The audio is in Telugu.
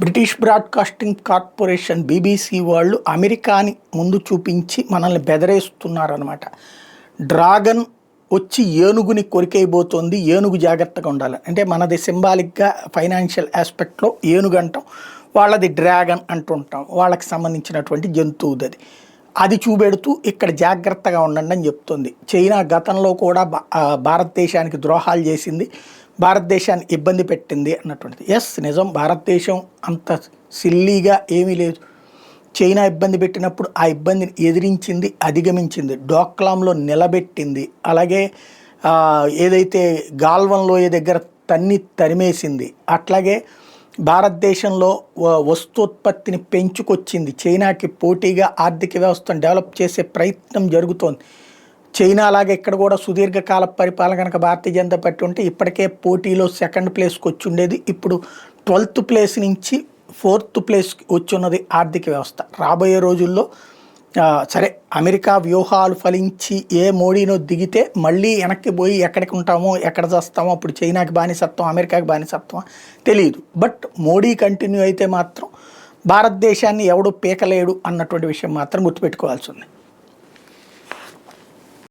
బ్రిటిష్ బ్రాడ్కాస్టింగ్ కార్పొరేషన్ బీబీసీ వాళ్ళు అమెరికాని ముందు చూపించి మనల్ని బెదరేస్తున్నారనమాట. డ్రాగన్ వచ్చి ఏనుగుని కొరికేయబోతోంది, ఏనుగు జాగ్రత్తగా ఉండాలి అంటే మనది సింబాలిక్గా ఫైనాన్షియల్ ఆస్పెక్ట్లో ఏనుగు అంటాం, వాళ్ళది డ్రాగన్ అంటుంటాం, వాళ్ళకి సంబంధించినటువంటి జంతువుది అది చూపెడుతూ ఇక్కడ జాగ్రత్తగా ఉండండి అని చెప్తుంది. చైనా గతంలో కూడా భారతదేశానికి ద్రోహాలు చేసింది, భారతదేశాన్ని ఇబ్బంది పెట్టింది అన్నటువంటిది. ఎస్ నిజం, భారతదేశం అంత సిల్లీగా ఏమీ లేదు. చైనా ఇబ్బంది పెట్టినప్పుడు ఆ ఇబ్బందిని ఎదిరించింది, అధిగమించింది, డోక్లాంలో నిలబెట్టింది, అలాగే ఏదైతే గాల్వన్ లోయ దగ్గర తరిమేసింది, అట్లాగే భారతదేశంలో వస్తోత్పత్తిని పెంచుకొచ్చింది, చైనాకి పోటీగా ఆర్థిక వ్యవస్థను డెవలప్ చేసే ప్రయత్నం జరుగుతోంది. చైనా అలాగే ఇక్కడ కూడా సుదీర్ఘకాల పరిపాలన కనుక భారతీయ జనతా పార్టీ ఉంటే ఇప్పటికే పోటీలో సెకండ్ ప్లేస్కి వచ్చి ఉండేది. ఇప్పుడు 12th ప్లేస్ నుంచి 4th ప్లేస్కి వచ్చి ఉన్నది ఆర్థిక వ్యవస్థ. రాబోయే రోజుల్లో సరే అమెరికా వ్యూహాలు ఫలించి ఏ మోడీనో దిగితే మళ్ళీ వెనక్కి పోయి ఎక్కడికి ఉంటామో ఎక్కడ చేస్తామో, అప్పుడు చైనాకి బానిసత్వం అమెరికాకి బానిసత్వం తెలియదు. బట్ మోడీ కంటిన్యూ అయితే మాత్రం భారతదేశాన్ని ఎవడు పీకలేడు అన్నటువంటి విషయం మాత్రం గుర్తుపెట్టుకోవాల్సి ఉంది.